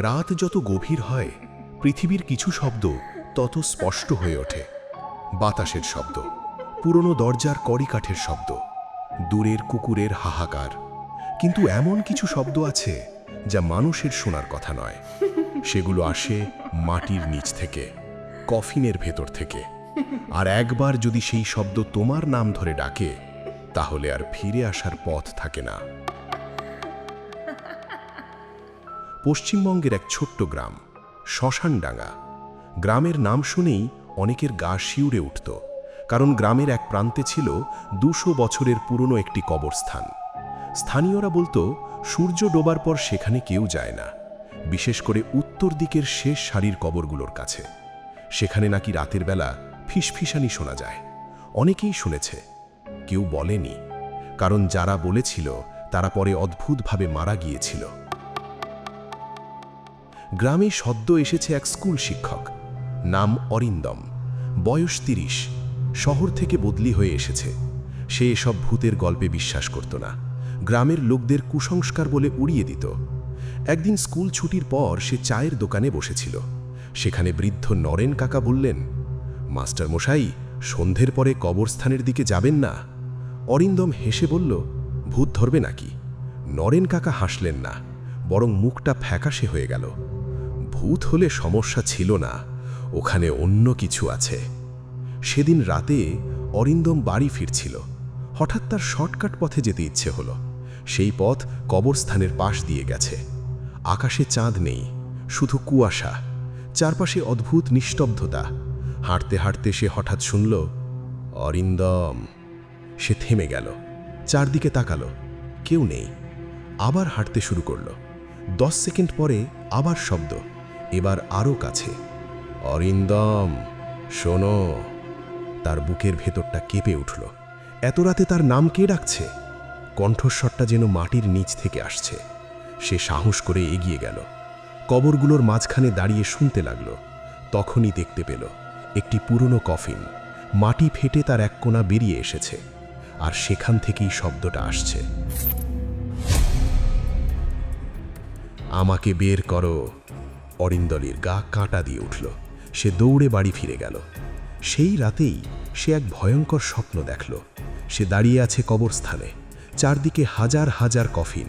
রাত যত গভীর হয় পৃথিবীর কিছু শব্দ তত স্পষ্ট হয়ে ওঠে। বাতাসের শব্দ, পুরনো দরজার কড়িকাঠের শব্দ, দূরের কুকুরের হাহাকার। কিন্তু এমন কিছু শব্দ আছে যা মানুষের শোনার কথা নয়। সেগুলো আসে মাটির নিচ থেকে, কফিনের ভেতর থেকে। আর একবার যদি সেই শব্দ তোমার নাম ধরে ডাকে, তাহলে আর ফিরে আসার পথ থাকে না। পশ্চিমবঙ্গের এক ছোট্ট গ্রাম, শ্মশানডাঙ্গা। গ্রামের নাম শুনেই অনেকের গা শিউরে উঠত, কারণ গ্রামের এক প্রান্তে ছিল 200 বছরের পুরনো একটি কবরস্থান। স্থানীয়রা বলতো সূর্য ডোবার পর সেখানে কেউ যায় না, বিশেষ করে উত্তর দিকের শেষ সারির কবরগুলোর কাছে। সেখানে নাকি রাতের বেলা ফিসফিসানি শোনা যায়। অনেকেই শুনেছে, কেউ বলেনি, কারণ যারা বলেছিল তারা পরে অদ্ভুতভাবে মারা গিয়েছিল। গ্রামে সদ্য এসেছে এক স্কুল শিক্ষক, নাম অরিন্দম, বয়স 30। শহর থেকে বদলি হয়ে এসেছে। সে এসব ভূতের গল্পে বিশ্বাস করত না, গ্রামের লোকদের কুসংস্কার বলে উড়িয়ে দিত। একদিন স্কুল ছুটির পর সে চায়ের দোকানে বসেছিল। সেখানে বৃদ্ধ নরেন কাকা বললেন, মাস্টার মশাই, সন্ধ্যের পরে কবরস্থানের দিকে যাবেন না। অরিন্দম হেসে বলল, ভূত ধরবে নাকি? নরেন কাকা হাসলেন না, বরং মুখটা ফ্যাকাশে হয়ে গেল। ভূত হলে সমস্যা ছিল না, ওখানে অন্য কিছু আছে। সেদিন রাতে অরিন্দম বাড়ি ফিরছিল। হঠাৎ তার শর্টকাট পথে যেতে ইচ্ছে হলো। সেই পথ কবরস্থানের পাশ দিয়ে গেছে। আকাশে চাঁদ নেই, শুধু কুয়াশা, চারপাশে অদ্ভুত নিস্তব্ধতা। হাঁটতে হাঁটতে সে হঠাৎ শুনল, অরিন্দম। সে থেমে গেল, চারদিকে তাকালো, কেউ নেই। আবার হাঁটতে শুরু করল। 10 সেকেন্ড পরে আবার শব্দ, এবার আরও কাছে, অরিন্দম, শোনো। তার বুকের ভেতরটা কেঁপে উঠল। এত রাতে তার নাম কে ডাকছে? কণ্ঠস্বরটা যেন মাটির নিচ থেকে আসছে। সে সাহস করে এগিয়ে গেল, কবরগুলোর মাঝখানে দাঁড়িয়ে শুনতে লাগলো। তখনই দেখতে পেল একটি পুরনো কফিন। মাটি ফেটে তার এক কোণা বেরিয়ে এসেছে, আর সেখান থেকেই শব্দটা আসছে, আমাকে বের করো। অরিন্দলের গা কাঁটা দিয়ে উঠল। সে দৌড়ে বাড়ি ফিরে গেল। সেই রাতেই সে এক ভয়ঙ্কর স্বপ্ন দেখল। সে দাঁড়িয়ে আছে কবরস্থানে, চারদিকে হাজার হাজার কফিন।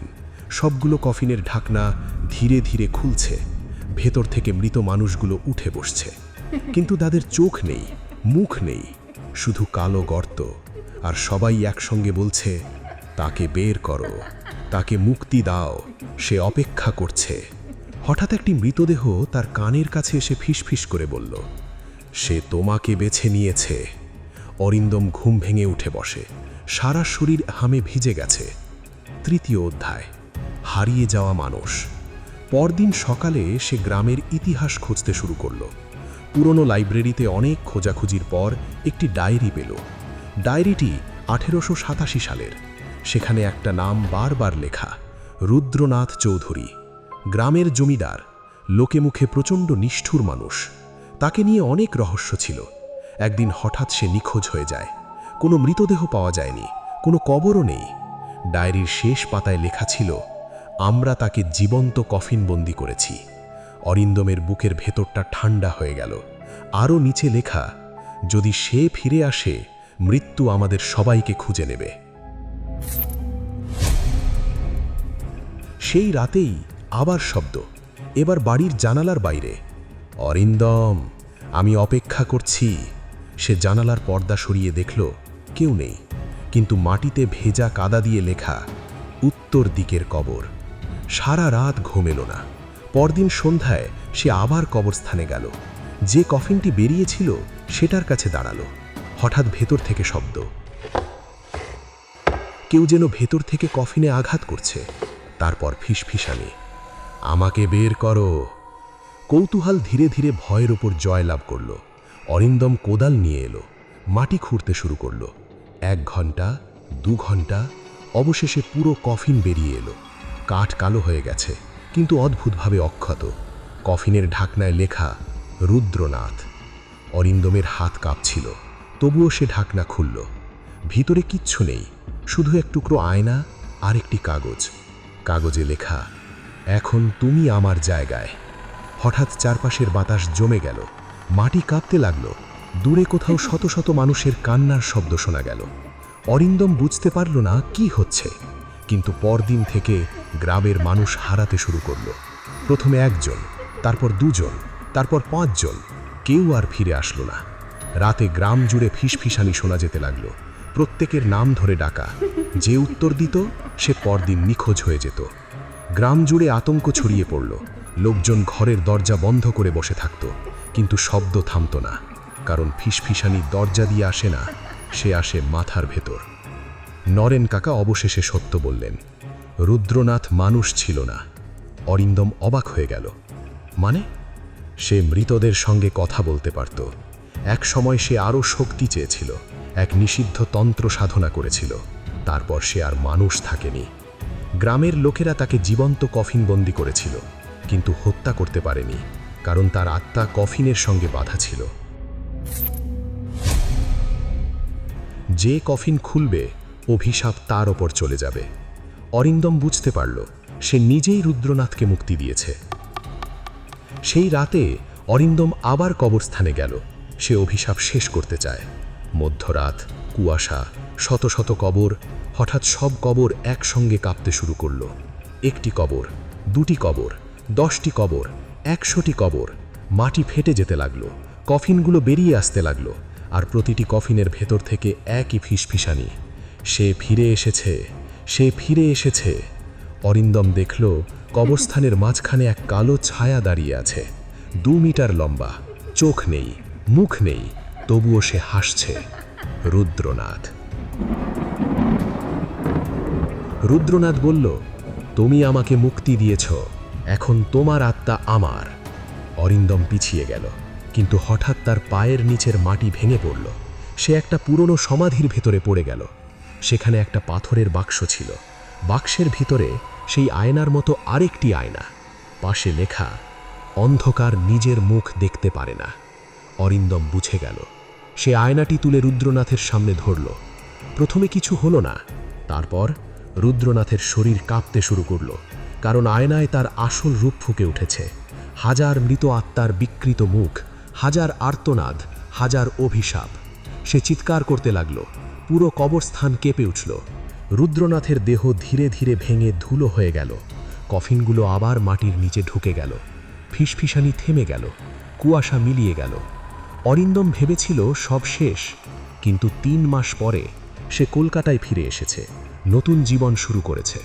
সবগুলো কফিনের ঢাকনা ধীরে ধীরে খুলছে। ভেতর থেকে মৃত মানুষগুলো উঠে বসছে, কিন্তু তাদের চোখ নেই, মুখ নেই, শুধু কালো গর্ত। আর সবাই একসঙ্গে বলছে, তাকে বের করো, তাকে মুক্তি দাও, সে অপেক্ষা করছে। হঠাৎ একটি মৃতদেহ তার কানের কাছে এসে ফিসফিস করে বলল, সে তোমাকে বেছে নিয়েছে। অরিন্দম ঘুম ভেঙে উঠে বসে, সারা শরীর হামে ভিজে গেছে। 3য় অধ্যায়, হারিয়ে যাওয়া মানুষ। পরদিন সকালে সে গ্রামের ইতিহাস খুঁজতে শুরু করল। পুরনো লাইব্রেরিতে অনেক খোঁজাখুঁজির পর একটি ডায়েরি পেল। ডায়েরিটি 1887 সালের। সেখানে একটা নাম বারবার লেখা, রুদ্রনাথ চৌধুরী। গ্রামের জমিদার, লোকে মুখে প্রচণ্ড নিষ্ঠুর মানুষ। তাকে নিয়ে অনেক রহস্য ছিল। একদিন হঠাৎ সে নিখোঁজ হয়ে যায়। কোনো মৃতদেহ পাওয়া যায়নি, কোনো কবরও নেই। ডায়েরির শেষ পাতায় লেখা ছিল, আমরা তাকে জীবন্ত কফিনবন্দি করেছি। অরিন্দমের বুকের ভেতরটা ঠান্ডা হয়ে গেল। আরও নিচে লেখা, যদি সে ফিরে আসে, মৃত্যু আমাদের সবাইকে খুঁজে নেবে। সেই রাতেই আবার শব্দ, এবার বাড়ির জানালার বাইরে, অরিন্দম, আমি অপেক্ষা করছি। সে জানালার পর্দা সরিয়ে দেখল, কেউ নেই, কিন্তু মাটিতে ভেজা কাদা দিয়ে লেখা, উত্তর দিকের কবর। সারা রাত ঘুম এলো না। পরদিন সন্ধ্যায় সে আবার কবরস্থানে গেল। যে কফিনটি বেরিয়েছিল সেটার কাছে দাঁড়ালো। হঠাৎ ভেতর থেকে শব্দ, কেউ যেন ভেতর থেকে কফিনে আঘাত করছে। তারপর ফিসফিসানি, আমাকে বের করো। কৌতূহল ধীরে ধীরে ভয়ের ওপর জয় লাভ করল। অরিন্দম কোদাল নিয়ে এলো, মাটি খুঁড়তে শুরু করল। 1 ঘন্টা, 2 ঘন্টা, অবশেষে পুরো কফিন বেরিয়ে এলো। কাঠ কালো হয়ে গেছে, কিন্তু অদ্ভুতভাবে অক্ষত। কফিনের ঢাকনায় লেখা, রুদ্রনাথ। অরিন্দমের হাত কাঁপছিল, তবুও সে ঢাকনা খুলল। ভিতরে কিচ্ছু নেই, শুধু এক টুকরো আয়না আর একটি কাগজ। কাগজে লেখা, এখন তুমি আমার জায়গায়। হঠাৎ চারপাশের বাতাস জমে গেল, মাটি কাঁপতে লাগল, দূরে কোথাও শত শত মানুষের কান্নার শব্দ শোনা গেল। অরিন্দম বুঝতে পারল না কি হচ্ছে, কিন্তু পরদিন থেকে গ্রামের মানুষ হারাতে শুরু করল। প্রথমে একজন, তারপর দুজন, তারপর 5 জন। কেউ আর ফিরে আসলো না। রাতে গ্রাম জুড়ে ফিসফিসানি শোনা যেতে লাগল, প্রত্যেকের নাম ধরে ডাকা। যে উত্তর দিত সে পরদিন নিখোঁজ হয়ে যেত। গ্রাম জুড়ে আতঙ্ক ছড়িয়ে পড়ল। লোকজন ঘরের দরজা বন্ধ করে বসে থাকত, কিন্তু শব্দ থামত না, কারণ ফিসফিসানি দরজা দিয়ে আসে না, সে আসে মাথার ভেতর। নরেন কাকা অবশেষে সত্য বললেন, রুদ্রনাথ মানুষ ছিল না। অরিন্দম অবাক হয়ে গেল। মানে? সে মৃতদের সঙ্গে কথা বলতে পারত। এক সময় সে আরও শক্তি চেয়েছিল, এক নিষিদ্ধ তন্ত্র সাধনা করেছিল। তারপর সে আর মানুষ থাকেনি। গ্রামের লোকেরা তাকে জীবন্ত কফিনবন্দি করেছিল, কিন্তু হত্যা করতে পারেনি, কারণ তার আত্মা কফিনের সঙ্গে বাঁধা ছিল। যে কফিন খুলবে, অভিশাপ তার ওপর চলে যাবে। অরিন্দম বুঝতে পারল সে নিজেই রুদ্রনাথকে মুক্তি দিয়েছে। সেই রাতে অরিন্দম আবার কবরস্থানে গেল। সে অভিশাপ শেষ করতে চায়। মধ্যরাত, কুয়াশা, শত শত কবর। হঠাৎ সব কবর একসঙ্গে কাঁপতে শুরু করল। 1টি কবর, 2টি কবর, 10টি কবর, 100টি কবর। মাটি ফেটে যেতে লাগলো, কফিনগুলো বেরিয়ে আসতে লাগলো, আর প্রতিটি কফিনের ভেতর থেকে একই ফিসফিসানি, সে ফিরে এসেছে, সে ফিরে এসেছে। অরিন্দম দেখল কবরস্থানের মাঝখানে এক কালো ছায়া দাঁড়িয়ে আছে, 2 মিটার লম্বা, চোখ নেই, মুখ নেই, তবুও সে হাসছে। রুদ্রনাথ। রুদ্রনাথ বলল, তুমি আমাকে মুক্তি দিয়েছ, এখন তোমার আত্মা আমার। অরিন্দম পিছিয়ে গেল, কিন্তু হঠাৎ তার পায়ের নিচের মাটি ভেঙে পড়ল। সে একটা পুরনো সমাধির ভেতরে পড়ে গেল। সেখানে একটা পাথরের বাক্স ছিল। বাক্সের ভিতরে সেই আয়নার মতো আরেকটি আয়না, পাশে লেখা, অন্ধকার নিজের মুখ দেখতে পারে না। অরিন্দম বুঝে গেল। সে আয়নাটি তুলে রুদ্রনাথের সামনে ধরল। প্রথমে কিছু হলো না, তারপর রুদ্রনাথের শরীর কাঁপতে শুরু করল, কারণ আয়নায় তার আসল রূপ ফুটে উঠেছে। হাজার মৃত আত্মার বিকৃত মুখ, হাজার আর্তনাদ, হাজার অভিশাপ। সে চিৎকার করতে লাগল। পুরো কবরস্থান কেঁপে উঠল। রুদ্রনাথের দেহ ধীরে ধীরে ভেঙে ধুলো হয়ে গেল। কফিনগুলো আবার মাটির নিচে ঢুকে গেল। ফিসফিসানি থেমে গেল, কুয়াশা মিলিয়ে গেল। অরিন্দম ভেবেছিল সব শেষ, কিন্তু 3 মাস পরে সে কলকাতায় ফিরে এসেছে, নতুন জীবন শুরু করেছে।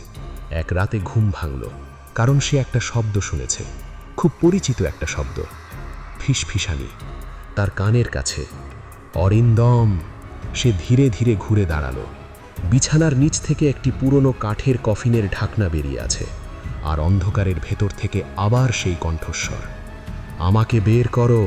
এক রাতে ঘুম ভাঙল, কারণ সে একটা শব্দ শুনেছে, খুব পরিচিত একটা শব্দ, ফিসফিসানি, তার কানের কাছে। অরিন্দম। সে ধীরে ধীরে ঘুরে দাঁড়ালো। বিছানার নিচ থেকে একটি পুরনো কাঠের কফিনের ঢাকনা বেরিয়ে আছে, আর অন্ধকারের ভেতর থেকে আবার সেই কণ্ঠস্বর, আমাকে বের করো।